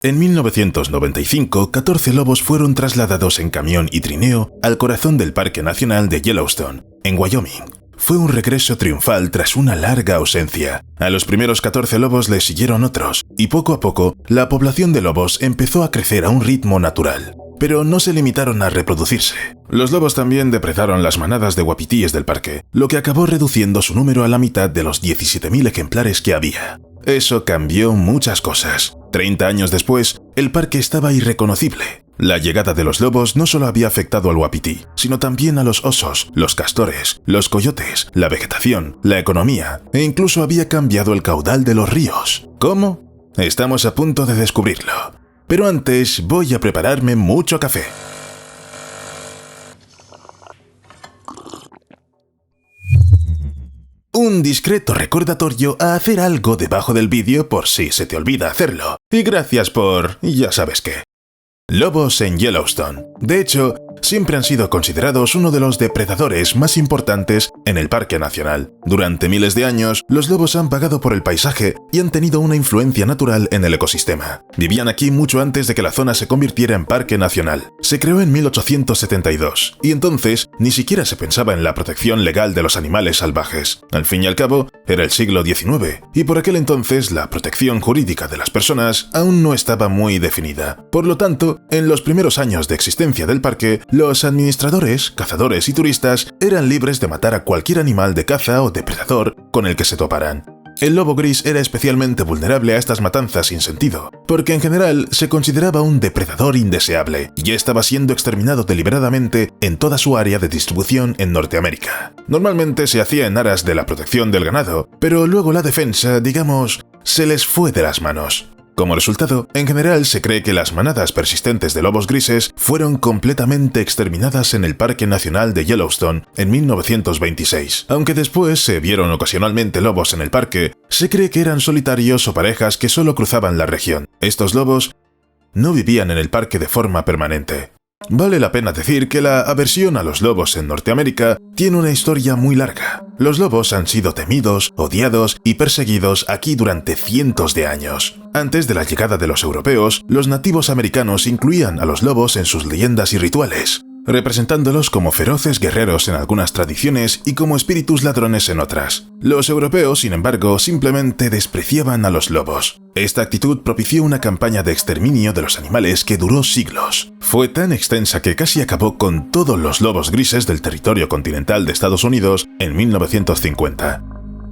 En 1995, 14 lobos fueron trasladados en camión y trineo al corazón del Parque Nacional de Yellowstone, en Wyoming. Fue un regreso triunfal tras una larga ausencia. A los primeros 14 lobos le siguieron otros, y poco a poco, la población de lobos empezó a crecer a un ritmo natural. Pero no se limitaron a reproducirse. Los lobos también depredaron las manadas de uapitíes del parque, lo que acabó reduciendo su número a la mitad de los 17.000 ejemplares que había. Eso cambió muchas cosas. 30 años después, el parque estaba irreconocible. La llegada de los lobos no solo había afectado al uapití, sino también a los osos, los castores, los coyotes, la vegetación, la economía, e incluso había cambiado el caudal de los ríos. ¿Cómo? Estamos a punto de descubrirlo. Pero antes voy a prepararme mucho café. Un discreto recordatorio a hacer algo debajo del vídeo por si se te olvida hacerlo. Y gracias por... ya sabes qué. Lobos en Yellowstone. De hecho, siempre han sido considerados uno de los depredadores más importantes en el Parque Nacional. Durante miles de años, los lobos han vagado por el paisaje y han tenido una influencia natural en el ecosistema. Vivían aquí mucho antes de que la zona se convirtiera en Parque Nacional. Se creó en 1872, y entonces ni siquiera se pensaba en la protección legal de los animales salvajes. Al fin y al cabo, era el siglo XIX, y por aquel entonces la protección jurídica de las personas aún no estaba muy definida. Por lo tanto, en los primeros años de existencia del parque, los administradores, cazadores y turistas eran libres de matar a cualquier animal de caza o depredador con el que se toparan. El lobo gris era especialmente vulnerable a estas matanzas sin sentido, porque en general se consideraba un depredador indeseable y ya estaba siendo exterminado deliberadamente en toda su área de distribución en Norteamérica. Normalmente se hacía en aras de la protección del ganado, pero luego la defensa, digamos, se les fue de las manos. Como resultado, en general se cree que las manadas persistentes de lobos grises fueron completamente exterminadas en el Parque Nacional de Yellowstone en 1926. Aunque después se vieron ocasionalmente lobos en el parque, se cree que eran solitarios o parejas que solo cruzaban la región. Estos lobos no vivían en el parque de forma permanente. Vale la pena decir que la aversión a los lobos en Norteamérica tiene una historia muy larga. Los lobos han sido temidos, odiados y perseguidos aquí durante cientos de años. Antes de la llegada de los europeos, los nativos americanos incluían a los lobos en sus leyendas y rituales, representándolos como feroces guerreros en algunas tradiciones y como espíritus ladrones en otras. Los europeos, sin embargo, simplemente despreciaban a los lobos. Esta actitud propició una campaña de exterminio de los animales que duró siglos. Fue tan extensa que casi acabó con todos los lobos grises del territorio continental de Estados Unidos en 1950.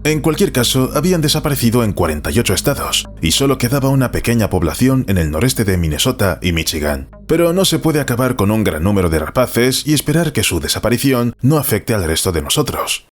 En cualquier caso, habían desaparecido en 48 estados, y solo quedaba una pequeña población en el noreste de Minnesota y Michigan. Pero no se puede acabar con un gran número de rapaces y esperar que su desaparición no afecte al resto de nosotros.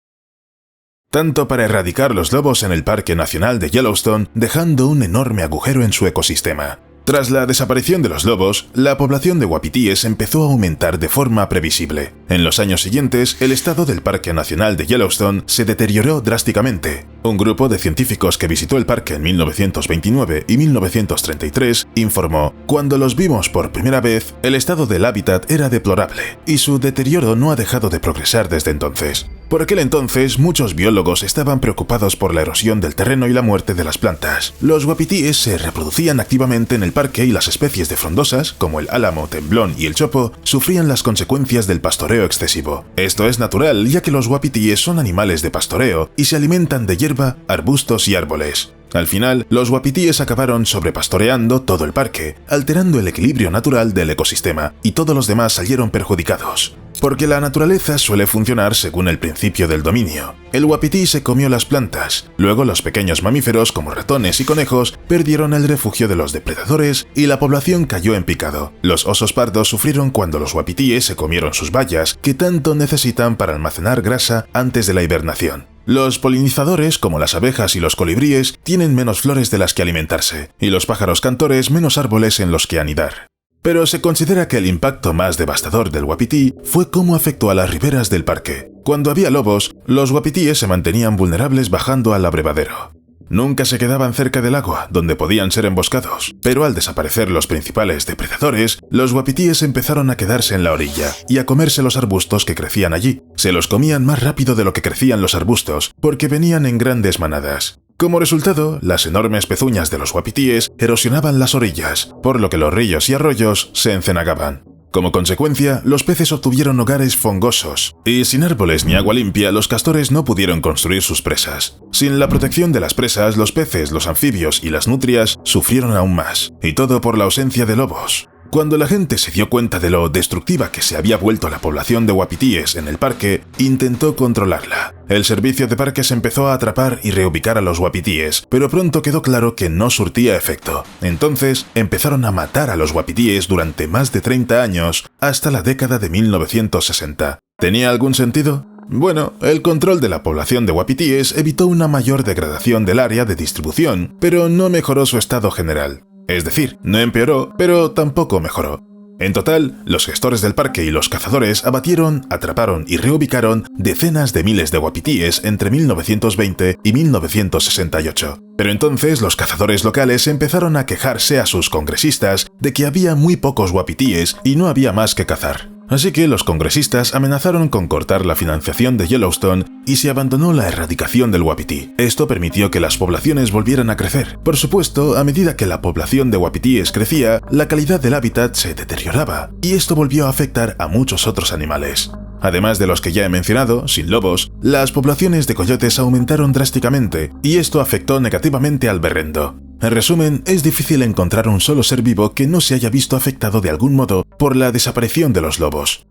Tanto para erradicar los lobos en el Parque Nacional de Yellowstone, dejando un enorme agujero en su ecosistema. Tras la desaparición de los lobos, la población de uapitíes empezó a aumentar de forma previsible. En los años siguientes, el estado del Parque Nacional de Yellowstone se deterioró drásticamente. Un grupo de científicos que visitó el parque en 1929 y 1933 informó: cuando los vimos por primera vez, el estado del hábitat era deplorable, y su deterioro no ha dejado de progresar desde entonces. Por aquel entonces, muchos biólogos estaban preocupados por la erosión del terreno y la muerte de las plantas. Los uapitíes se reproducían activamente en el parque y las especies de frondosas, como el álamo, temblón y el chopo, sufrían las consecuencias del pastoreo excesivo. Esto es natural, ya que los uapitíes son animales de pastoreo y se alimentan de hierba, arbustos y árboles. Al final, los uapitíes acabaron sobrepastoreando todo el parque, alterando el equilibrio natural del ecosistema, y todos los demás salieron perjudicados. Porque la naturaleza suele funcionar según el principio del dominio. El uapití se comió las plantas, luego los pequeños mamíferos como ratones y conejos perdieron el refugio de los depredadores y la población cayó en picado. Los osos pardos sufrieron cuando los uapitíes se comieron sus bayas, que tanto necesitan para almacenar grasa antes de la hibernación. Los polinizadores, como las abejas y los colibríes, tienen menos flores de las que alimentarse, y los pájaros cantores menos árboles en los que anidar. Pero se considera que el impacto más devastador del uapití fue cómo afectó a las riberas del parque. Cuando había lobos, los uapitíes se mantenían vulnerables bajando al abrevadero. Nunca se quedaban cerca del agua, donde podían ser emboscados, pero al desaparecer los principales depredadores, los uapitíes empezaron a quedarse en la orilla y a comerse los arbustos que crecían allí. Se los comían más rápido de lo que crecían los arbustos, porque venían en grandes manadas. Como resultado, las enormes pezuñas de los uapitíes erosionaban las orillas, por lo que los ríos y arroyos se encenagaban. Como consecuencia, los peces obtuvieron hogares fangosos, y sin árboles ni agua limpia, los castores no pudieron construir sus presas. Sin la protección de las presas, los peces, los anfibios y las nutrias sufrieron aún más, y todo por la ausencia de lobos. Cuando la gente se dio cuenta de lo destructiva que se había vuelto la población de uapitíes en el parque, intentó controlarla. El servicio de parques empezó a atrapar y reubicar a los uapitíes, pero pronto quedó claro que no surtía efecto. Entonces empezaron a matar a los uapitíes durante más de 30 años, hasta la década de 1960. ¿Tenía algún sentido? Bueno, el control de la población de uapitíes evitó una mayor degradación del área de distribución, pero no mejoró su estado general. Es decir, no empeoró, pero tampoco mejoró. En total, los gestores del parque y los cazadores abatieron, atraparon y reubicaron decenas de miles de uapitíes entre 1920 y 1968. Pero entonces los cazadores locales empezaron a quejarse a sus congresistas de que había muy pocos uapitíes y no había más que cazar. Así que los congresistas amenazaron con cortar la financiación de Yellowstone y se abandonó la erradicación del uapití. Esto permitió que las poblaciones volvieran a crecer. Por supuesto, a medida que la población de uapitíes crecía, la calidad del hábitat se deterioraba, y esto volvió a afectar a muchos otros animales. Además de los que ya he mencionado, sin lobos, las poblaciones de coyotes aumentaron drásticamente, y esto afectó negativamente al berrendo. En resumen, es difícil encontrar un solo ser vivo que no se haya visto afectado de algún modo por la desaparición de los lobos.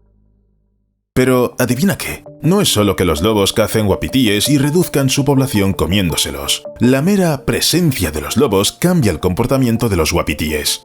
Pero, ¿adivina qué? No es solo que los lobos cacen uapitíes y reduzcan su población comiéndoselos. La mera presencia de los lobos cambia el comportamiento de los uapitíes.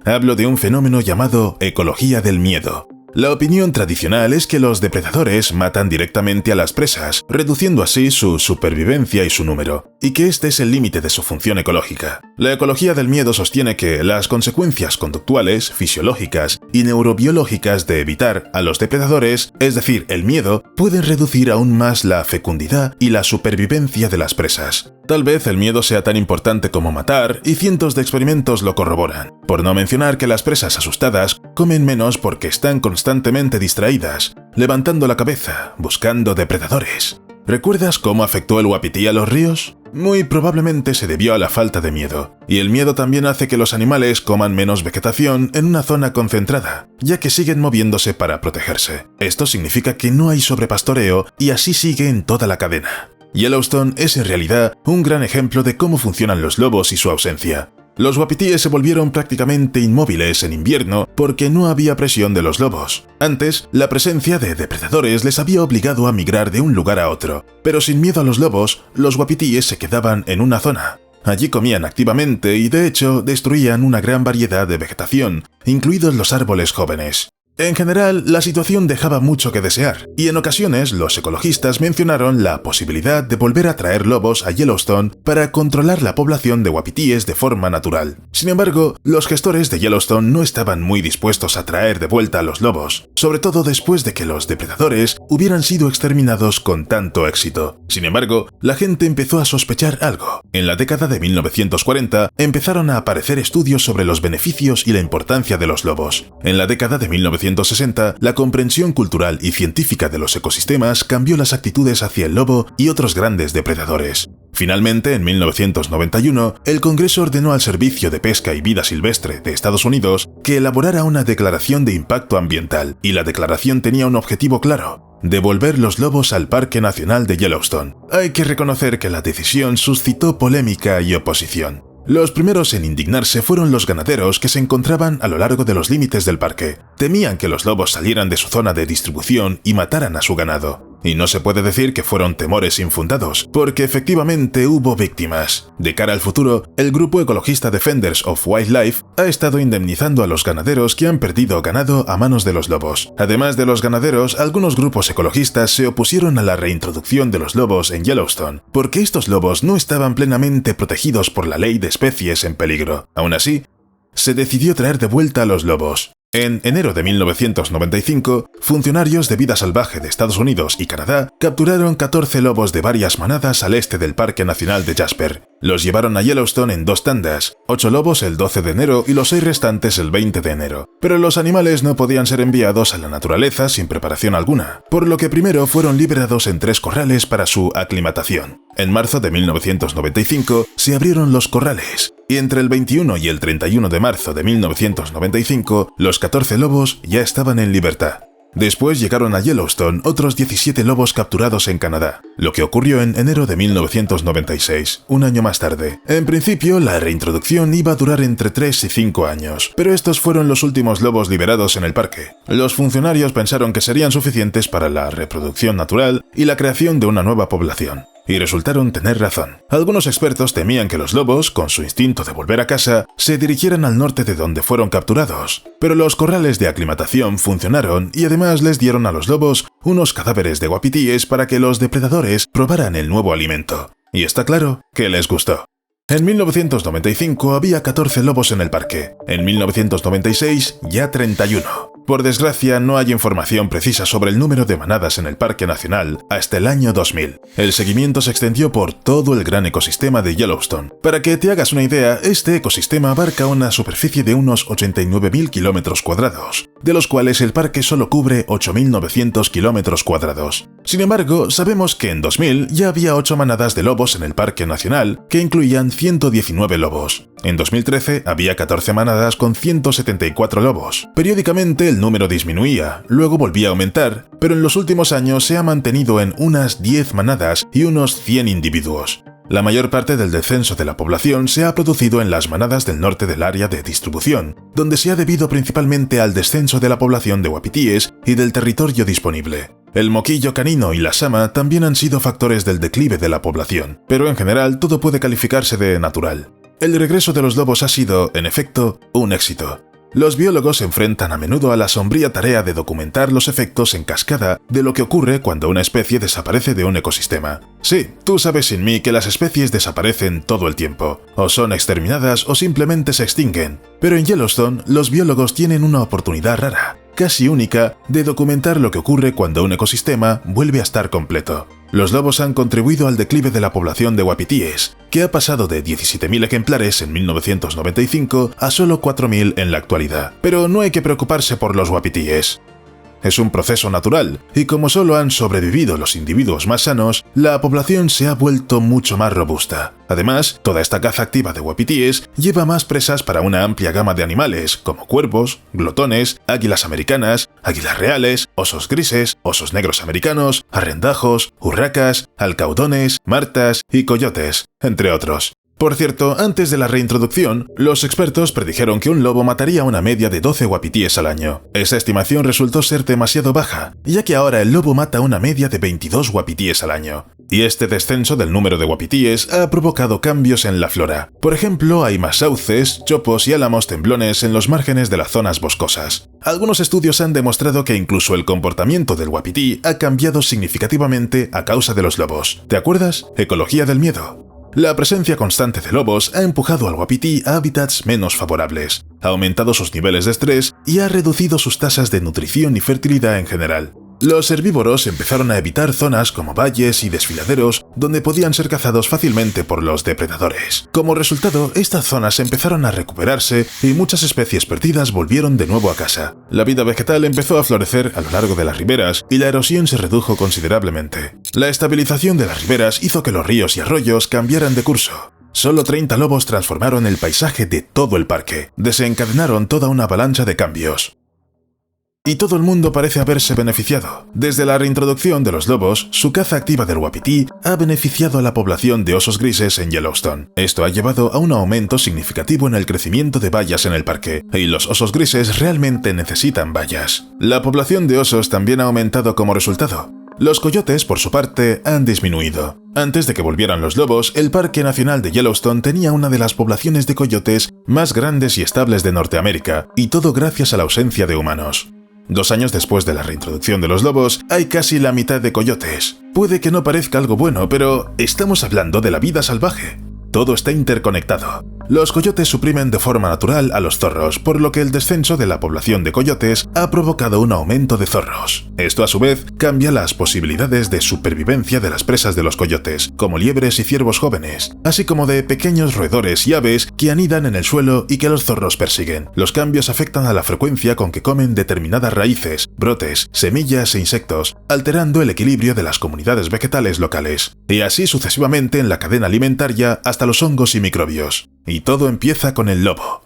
Hablo de un fenómeno llamado ecología del miedo. La opinión tradicional es que los depredadores matan directamente a las presas, reduciendo así su supervivencia y su número, y que este es el límite de su función ecológica. La ecología del miedo sostiene que las consecuencias conductuales, fisiológicas y neurobiológicas de evitar a los depredadores, es decir, el miedo, pueden reducir aún más la fecundidad y la supervivencia de las presas. Tal vez el miedo sea tan importante como matar, y cientos de experimentos lo corroboran. Por no mencionar que las presas asustadas comen menos porque están constantemente distraídas, levantando la cabeza, buscando depredadores. ¿Recuerdas cómo afectó el uapití a los ríos? Muy probablemente se debió a la falta de miedo, y el miedo también hace que los animales coman menos vegetación en una zona concentrada, ya que siguen moviéndose para protegerse. Esto significa que no hay sobrepastoreo y así sigue en toda la cadena. Yellowstone es en realidad un gran ejemplo de cómo funcionan los lobos y su ausencia. Los uapitíes se volvieron prácticamente inmóviles en invierno porque no había presión de los lobos. Antes, la presencia de depredadores les había obligado a migrar de un lugar a otro, pero sin miedo a los lobos, los uapitíes se quedaban en una zona. Allí comían activamente y de hecho destruían una gran variedad de vegetación, incluidos los árboles jóvenes. En general, la situación dejaba mucho que desear, y en ocasiones los ecologistas mencionaron la posibilidad de volver a traer lobos a Yellowstone para controlar la población de uapitíes de forma natural. Sin embargo, los gestores de Yellowstone no estaban muy dispuestos a traer de vuelta a los lobos, sobre todo después de que los depredadores hubieran sido exterminados con tanto éxito. Sin embargo, la gente empezó a sospechar algo. En la década de 1940 empezaron a aparecer estudios sobre los beneficios y la importancia de los lobos. En la década de 1960, la comprensión cultural y científica de los ecosistemas cambió las actitudes hacia el lobo y otros grandes depredadores. Finalmente, en 1991, el Congreso ordenó al Servicio de Pesca y Vida Silvestre de Estados Unidos que elaborara una declaración de impacto ambiental, y la declaración tenía un objetivo claro: devolver los lobos al Parque Nacional de Yellowstone. Hay que reconocer que la decisión suscitó polémica y oposición. Los primeros en indignarse fueron los ganaderos que se encontraban a lo largo de los límites del parque. Temían que los lobos salieran de su zona de distribución y mataran a su ganado. Y no se puede decir que fueron temores infundados, porque efectivamente hubo víctimas. De cara al futuro, el grupo ecologista Defenders of Wildlife ha estado indemnizando a los ganaderos que han perdido ganado a manos de los lobos. Además de los ganaderos, algunos grupos ecologistas se opusieron a la reintroducción de los lobos en Yellowstone, porque estos lobos no estaban plenamente protegidos por la ley de especies en peligro. Aún así, se decidió traer de vuelta a los lobos. En enero de 1995, funcionarios de vida salvaje de Estados Unidos y Canadá capturaron 14 lobos de varias manadas al este del Parque Nacional de Jasper. Los llevaron a Yellowstone en 2 tandas, 8 lobos el 12 de enero y los 6 restantes el 20 de enero. Pero los animales no podían ser enviados a la naturaleza sin preparación alguna, por lo que primero fueron liberados en 3 corrales para su aclimatación. En marzo de 1995 se abrieron los corrales, y entre el 21 y el 31 de marzo de 1995, los 14 lobos ya estaban en libertad. Después llegaron a Yellowstone otros 17 lobos capturados en Canadá, lo que ocurrió en enero de 1996, un año más tarde. En principio, la reintroducción iba a durar entre 3 y 5 años, pero estos fueron los últimos lobos liberados en el parque. Los funcionarios pensaron que serían suficientes para la reproducción natural y la creación de una nueva población. Y resultaron tener razón. Algunos expertos temían que los lobos, con su instinto de volver a casa, se dirigieran al norte de donde fueron capturados. Pero los corrales de aclimatación funcionaron y además les dieron a los lobos unos cadáveres de guapitíes para que los depredadores probaran el nuevo alimento. Y está claro que les gustó. En 1995 había 14 lobos en el parque. En 1996 ya 31. Por desgracia, no hay información precisa sobre el número de manadas en el Parque Nacional hasta el año 2000. El seguimiento se extendió por todo el gran ecosistema de Yellowstone. Para que te hagas una idea, este ecosistema abarca una superficie de unos 89.000 kilómetros cuadrados, de los cuales el parque solo cubre 8.900 kilómetros cuadrados. Sin embargo, sabemos que en 2000 ya había 8 manadas de lobos en el Parque Nacional, que incluían 119 lobos. En 2013 había 14 manadas con 174 lobos. Periódicamente el número disminuía, luego volvía a aumentar, pero en los últimos años se ha mantenido en unas 10 manadas y unos 100 individuos. La mayor parte del descenso de la población se ha producido en las manadas del norte del área de distribución, donde se ha debido principalmente al descenso de la población de guapitíes y del territorio disponible. El moquillo canino y la sama también han sido factores del declive de la población, pero en general todo puede calificarse de natural. El regreso de los lobos ha sido, en efecto, un éxito. Los biólogos se enfrentan a menudo a la sombría tarea de documentar los efectos en cascada de lo que ocurre cuando una especie desaparece de un ecosistema. Sí, tú sabes sin mí que las especies desaparecen todo el tiempo, o son exterminadas o simplemente se extinguen. Pero en Yellowstone, los biólogos tienen una oportunidad rara, casi única, de documentar lo que ocurre cuando un ecosistema vuelve a estar completo. Los lobos han contribuido al declive de la población de guapitíes, que ha pasado de 17.000 ejemplares en 1995 a solo 4.000 en la actualidad. Pero no hay que preocuparse por los guapitíes. Es un proceso natural, y como solo han sobrevivido los individuos más sanos, la población se ha vuelto mucho más robusta. Además, toda esta caza activa de guapitíes lleva más presas para una amplia gama de animales, como cuervos, glotones, águilas americanas, águilas reales, osos grises, osos negros americanos, arrendajos, urracas, alcaudones, martas y coyotes, entre otros. Por cierto, antes de la reintroducción, los expertos predijeron que un lobo mataría una media de 12 guapitíes al año. Esa estimación resultó ser demasiado baja, ya que ahora el lobo mata una media de 22 guapitíes al año. Y este descenso del número de guapitíes ha provocado cambios en la flora. Por ejemplo, hay más sauces, chopos y álamos temblones en los márgenes de las zonas boscosas. Algunos estudios han demostrado que incluso el comportamiento del guapití ha cambiado significativamente a causa de los lobos. ¿Te acuerdas? Ecología del miedo. La presencia constante de lobos ha empujado al guapití a hábitats menos favorables, ha aumentado sus niveles de estrés y ha reducido sus tasas de nutrición y fertilidad en general. Los herbívoros empezaron a evitar zonas como valles y desfiladeros donde podían ser cazados fácilmente por los depredadores. Como resultado, estas zonas empezaron a recuperarse y muchas especies perdidas volvieron de nuevo a casa. La vida vegetal empezó a florecer a lo largo de las riberas y la erosión se redujo considerablemente. La estabilización de las riberas hizo que los ríos y arroyos cambiaran de curso. Solo 30 lobos transformaron el paisaje de todo el parque. Desencadenaron toda una avalancha de cambios. Y todo el mundo parece haberse beneficiado. Desde la reintroducción de los lobos, su caza activa del guapití ha beneficiado a la población de osos grises en Yellowstone. Esto ha llevado a un aumento significativo en el crecimiento de bayas en el parque, y los osos grises realmente necesitan bayas. La población de osos también ha aumentado como resultado. Los coyotes, por su parte, han disminuido. Antes de que volvieran los lobos, el Parque Nacional de Yellowstone tenía una de las poblaciones de coyotes más grandes y estables de Norteamérica, y todo gracias a la ausencia de humanos. 2 años después de la reintroducción de los lobos, hay casi la mitad de coyotes. Puede que no parezca algo bueno, pero estamos hablando de la vida salvaje. Todo está interconectado. Los coyotes suprimen de forma natural a los zorros, por lo que el descenso de la población de coyotes ha provocado un aumento de zorros. Esto a su vez cambia las posibilidades de supervivencia de las presas de los coyotes, como liebres y ciervos jóvenes, así como de pequeños roedores y aves que anidan en el suelo y que los zorros persiguen. Los cambios afectan a la frecuencia con que comen determinadas raíces, brotes, semillas e insectos, alterando el equilibrio de las comunidades vegetales locales. Y así sucesivamente en la cadena alimentaria hasta los hongos y microbios. Y todo empieza con el lobo.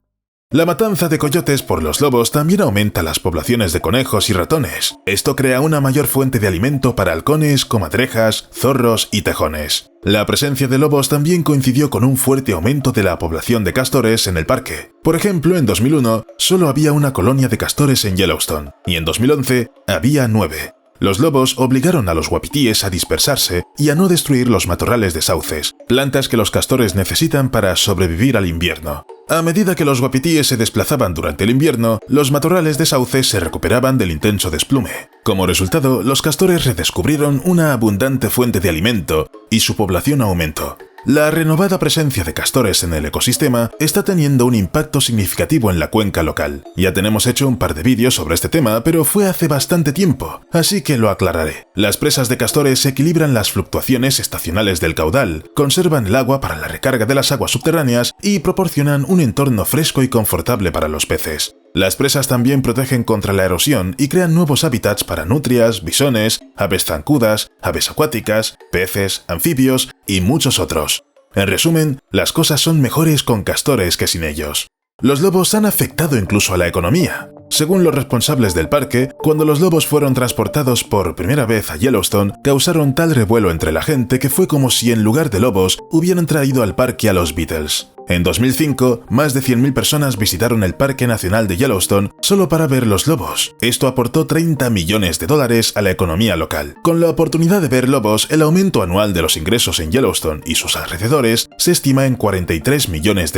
La matanza de coyotes por los lobos también aumenta las poblaciones de conejos y ratones. Esto crea una mayor fuente de alimento para halcones, comadrejas, zorros y tejones. La presencia de lobos también coincidió con un fuerte aumento de la población de castores en el parque. Por ejemplo, en 2001 solo había una colonia de castores en Yellowstone, y en 2011 había 9. Los lobos obligaron a los uapitíes a dispersarse y a no destruir los matorrales de sauces, plantas que los castores necesitan para sobrevivir al invierno. A medida que los uapitíes se desplazaban durante el invierno, los matorrales de sauces se recuperaban del intenso desplume. Como resultado, los castores redescubrieron una abundante fuente de alimento y su población aumentó. La renovada presencia de castores en el ecosistema está teniendo un impacto significativo en la cuenca local. Ya tenemos hecho un par de vídeos sobre este tema, pero fue hace bastante tiempo, así que lo aclararé. Las presas de castores equilibran las fluctuaciones estacionales del caudal, conservan el agua para la recarga de las aguas subterráneas y proporcionan un entorno fresco y confortable para los peces. Las presas también protegen contra la erosión y crean nuevos hábitats para nutrias, bisones, aves zancudas, aves acuáticas, peces, anfibios y muchos otros. En resumen, las cosas son mejores con castores que sin ellos. Los lobos han afectado incluso a la economía. Según los responsables del parque, cuando los lobos fueron transportados por primera vez a Yellowstone, causaron tal revuelo entre la gente que fue como si en lugar de lobos hubieran traído al parque a los Beatles. En 2005, más de 100.000 personas visitaron el Parque Nacional de Yellowstone solo para ver los lobos. Esto aportó $30 millones a la economía local. Con la oportunidad de ver lobos, el aumento anual de los ingresos en Yellowstone y sus alrededores se estima en $43 millones.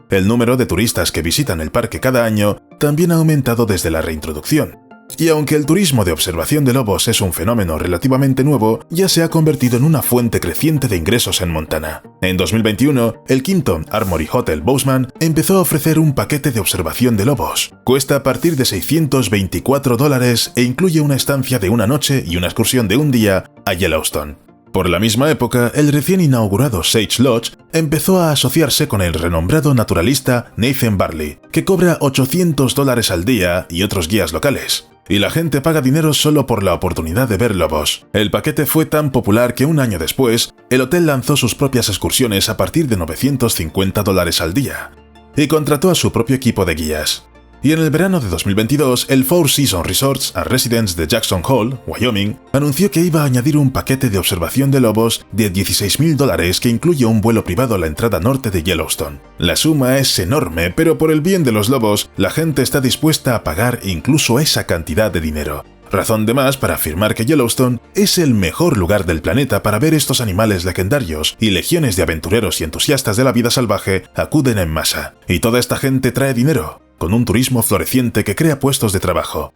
El número de turistas que visitan el parque cada año también ha aumentado desde la reintroducción. Y aunque el turismo de observación de lobos es un fenómeno relativamente nuevo, ya se ha convertido en una fuente creciente de ingresos en Montana. En 2021, el Kimpton Armory Hotel Bozeman empezó a ofrecer un paquete de observación de lobos. Cuesta a partir de $624 e incluye una estancia de una noche y una excursión de un día a Yellowstone. Por la misma época, el recién inaugurado Sage Lodge empezó a asociarse con el renombrado naturalista Nathan Barley, que cobra $800 al día y otros guías locales. Y la gente paga dinero solo por la oportunidad de ver lobos. El paquete fue tan popular que un año después, el hotel lanzó sus propias excursiones a partir de $950 al día y contrató a su propio equipo de guías. Y en el verano de 2022, el Four Seasons Resorts and Residences de Jackson Hole, Wyoming, anunció que iba a añadir un paquete de observación de lobos de $16.000 que incluye un vuelo privado a la entrada norte de Yellowstone. La suma es enorme, pero por el bien de los lobos, la gente está dispuesta a pagar incluso esa cantidad de dinero. Razón de más para afirmar que Yellowstone es el mejor lugar del planeta para ver estos animales legendarios, y legiones de aventureros y entusiastas de la vida salvaje acuden en masa. Y toda esta gente trae dinero, con un turismo floreciente que crea puestos de trabajo.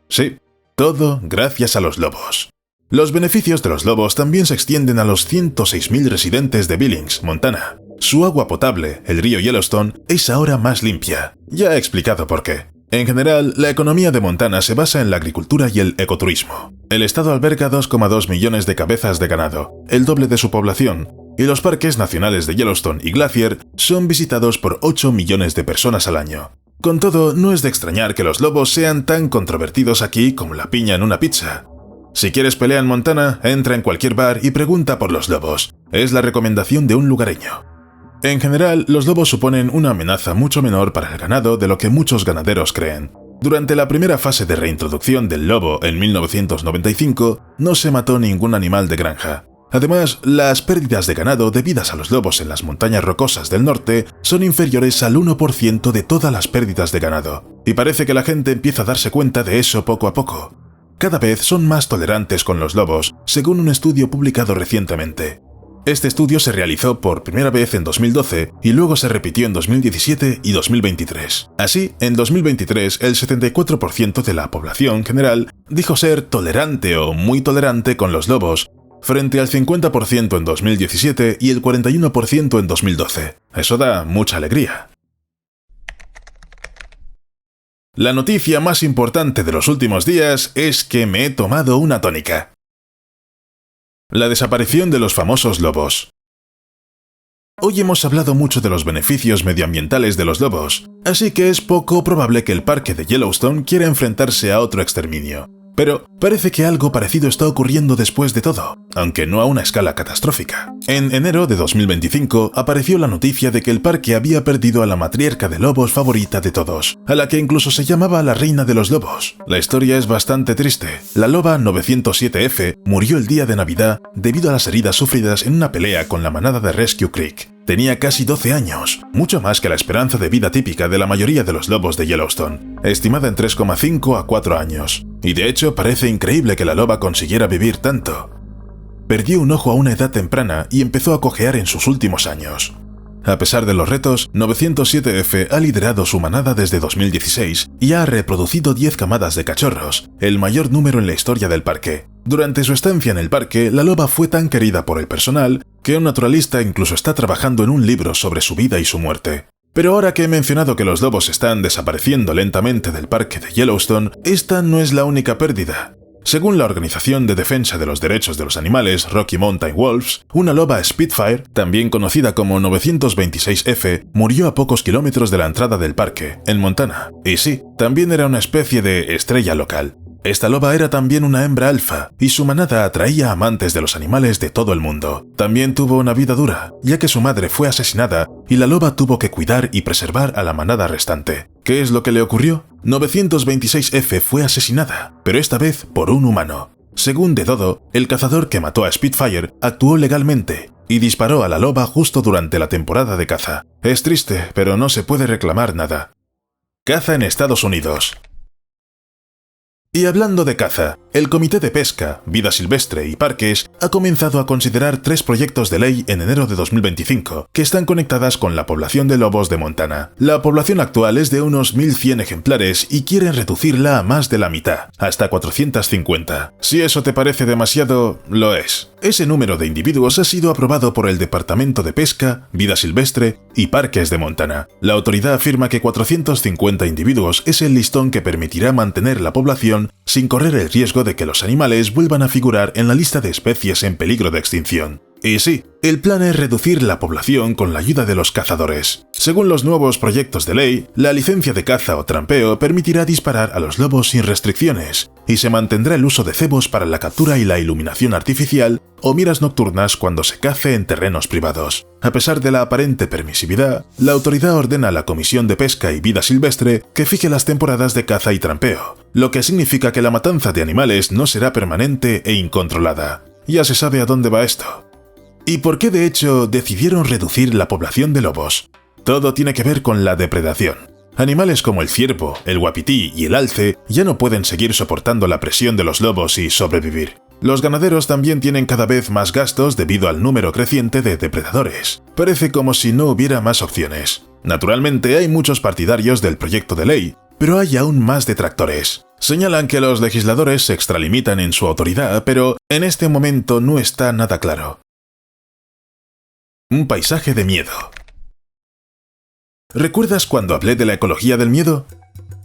Sí, todo gracias a los lobos. Los beneficios de los lobos también se extienden a los 106.000 residentes de Billings, Montana. Su agua potable, el río Yellowstone, es ahora más limpia. Ya he explicado por qué. En general, la economía de Montana se basa en la agricultura y el ecoturismo. El estado alberga 2,2 millones de cabezas de ganado, el doble de su población, y los parques nacionales de Yellowstone y Glacier son visitados por 8 millones de personas al año. Con todo, no es de extrañar que los lobos sean tan controvertidos aquí como la piña en una pizza. Si quieres pelea en Montana, entra en cualquier bar y pregunta por los lobos. Es la recomendación de un lugareño. En general, los lobos suponen una amenaza mucho menor para el ganado de lo que muchos ganaderos creen. Durante la primera fase de reintroducción del lobo en 1995, no se mató ningún animal de granja. Además, las pérdidas de ganado debidas a los lobos en las montañas rocosas del norte son inferiores al 1% de todas las pérdidas de ganado. Y parece que la gente empieza a darse cuenta de eso poco a poco. Cada vez son más tolerantes con los lobos, según un estudio publicado recientemente. Este estudio se realizó por primera vez en 2012 y luego se repitió en 2017 y 2023. Así, en 2023, el 74% de la población general dijo ser tolerante o muy tolerante con los lobos, frente al 50% en 2017 y el 41% en 2012. Eso da mucha alegría. La noticia más importante de los últimos días es que me he tomado una tónica. La desaparición de los famosos lobos. Hoy hemos hablado mucho de los beneficios medioambientales de los lobos, así que es poco probable que el parque de Yellowstone quiera enfrentarse a otro exterminio. Pero parece que algo parecido está ocurriendo después de todo, aunque no a una escala catastrófica. En enero de 2025 apareció la noticia de que el parque había perdido a la matriarca de lobos favorita de todos, a la que incluso se llamaba la reina de los lobos. La historia es bastante triste. La loba 907F murió el día de Navidad debido a las heridas sufridas en una pelea con la manada de Rescue Creek. Tenía casi 12 años, mucho más que la esperanza de vida típica de la mayoría de los lobos de Yellowstone, estimada en 3,5 a 4 años. Y de hecho parece increíble que la loba consiguiera vivir tanto. Perdió un ojo a una edad temprana y empezó a cojear en sus últimos años. A pesar de los retos, 907F ha liderado su manada desde 2016 y ha reproducido 10 camadas de cachorros, el mayor número en la historia del parque. Durante su estancia en el parque, la loba fue tan querida por el personal que un naturalista incluso está trabajando en un libro sobre su vida y su muerte. Pero ahora que he mencionado que los lobos están desapareciendo lentamente del parque de Yellowstone, esta no es la única pérdida. Según la Organización de Defensa de los Derechos de los Animales Rocky Mountain Wolves, una loba Spitfire, también conocida como 926F, murió a pocos kilómetros de la entrada del parque, en Montana. Y sí, también era una especie de estrella local. Esta loba era también una hembra alfa, y su manada atraía a amantes de los animales de todo el mundo. También tuvo una vida dura, ya que su madre fue asesinada y la loba tuvo que cuidar y preservar a la manada restante. ¿Qué es lo que le ocurrió? 926F fue asesinada, pero esta vez por un humano. Según The Dodo, el cazador que mató a Spitfire actuó legalmente y disparó a la loba justo durante la temporada de caza. Es triste, pero no se puede reclamar nada. Caza en Estados Unidos. Y hablando de caza, el Comité de Pesca, Vida Silvestre y Parques ha comenzado a considerar 3 proyectos de ley en enero de 2025 que están conectadas con la población de lobos de Montana. La población actual es de unos 1.100 ejemplares y quieren reducirla a más de la mitad, hasta 450. Si eso te parece demasiado, lo es. Ese número de individuos ha sido aprobado por el Departamento de Pesca, Vida Silvestre y Parques de Montana. La autoridad afirma que 450 individuos es el listón que permitirá mantener la población sin correr el riesgo de que los animales vuelvan a figurar en la lista de especies en peligro de extinción. Y sí, el plan es reducir la población con la ayuda de los cazadores. Según los nuevos proyectos de ley, la licencia de caza o trampeo permitirá disparar a los lobos sin restricciones, y se mantendrá el uso de cebos para la captura y la iluminación artificial o miras nocturnas cuando se cace en terrenos privados. A pesar de la aparente permisividad, la autoridad ordena a la Comisión de Pesca y Vida Silvestre que fije las temporadas de caza y trampeo, lo que significa que la matanza de animales no será permanente e incontrolada. Ya se sabe a dónde va esto. ¿Y por qué de hecho decidieron reducir la población de lobos? Todo tiene que ver con la depredación. Animales como el ciervo, el uapití y el alce ya no pueden seguir soportando la presión de los lobos y sobrevivir. Los ganaderos también tienen cada vez más gastos debido al número creciente de depredadores. Parece como si no hubiera más opciones. Naturalmente hay muchos partidarios del proyecto de ley, pero hay aún más detractores. Señalan que los legisladores se extralimitan en su autoridad, pero en este momento no está nada claro. Un paisaje de miedo. ¿Recuerdas cuando hablé de la ecología del miedo?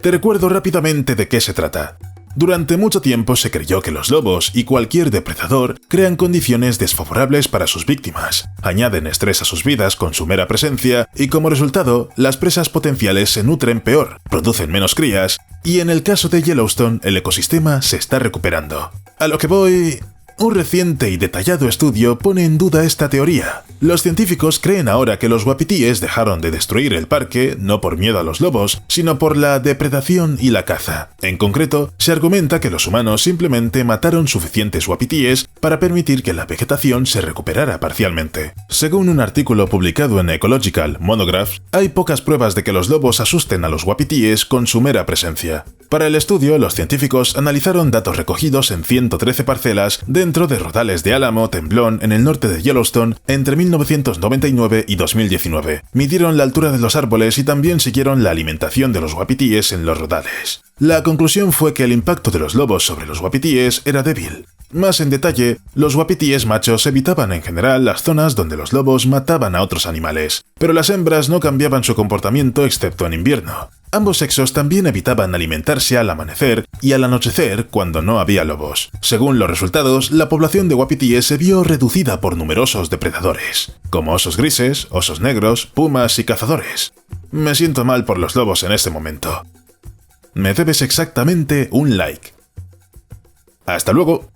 Te recuerdo rápidamente de qué se trata. Durante mucho tiempo se creyó que los lobos y cualquier depredador crean condiciones desfavorables para sus víctimas, añaden estrés a sus vidas con su mera presencia y como resultado, las presas potenciales se nutren peor, producen menos crías y en el caso de Yellowstone el ecosistema se está recuperando. A lo que voy... Un reciente y detallado estudio pone en duda esta teoría. Los científicos creen ahora que los uapitíes dejaron de destruir el parque no por miedo a los lobos, sino por la depredación y la caza. En concreto, se argumenta que los humanos simplemente mataron suficientes uapitíes para permitir que la vegetación se recuperara parcialmente. Según un artículo publicado en Ecological Monographs, hay pocas pruebas de que los lobos asusten a los uapitíes con su mera presencia. Para el estudio, los científicos analizaron datos recogidos en 113 parcelas dentro de rodales de álamo temblón en el norte de Yellowstone entre 1999 y 2019. Midieron la altura de los árboles y también siguieron la alimentación de los uapitíes en los rodales. La conclusión fue que el impacto de los lobos sobre los uapitíes era débil. Más en detalle, los wapitíes machos evitaban en general las zonas donde los lobos mataban a otros animales, pero las hembras no cambiaban su comportamiento excepto en invierno. Ambos sexos también evitaban alimentarse al amanecer y al anochecer cuando no había lobos. Según los resultados, la población de wapitíes se vio reducida por numerosos depredadores, como osos grises, osos negros, pumas y cazadores. Me siento mal por los lobos en este momento. Me debes exactamente un like. ¡Hasta luego!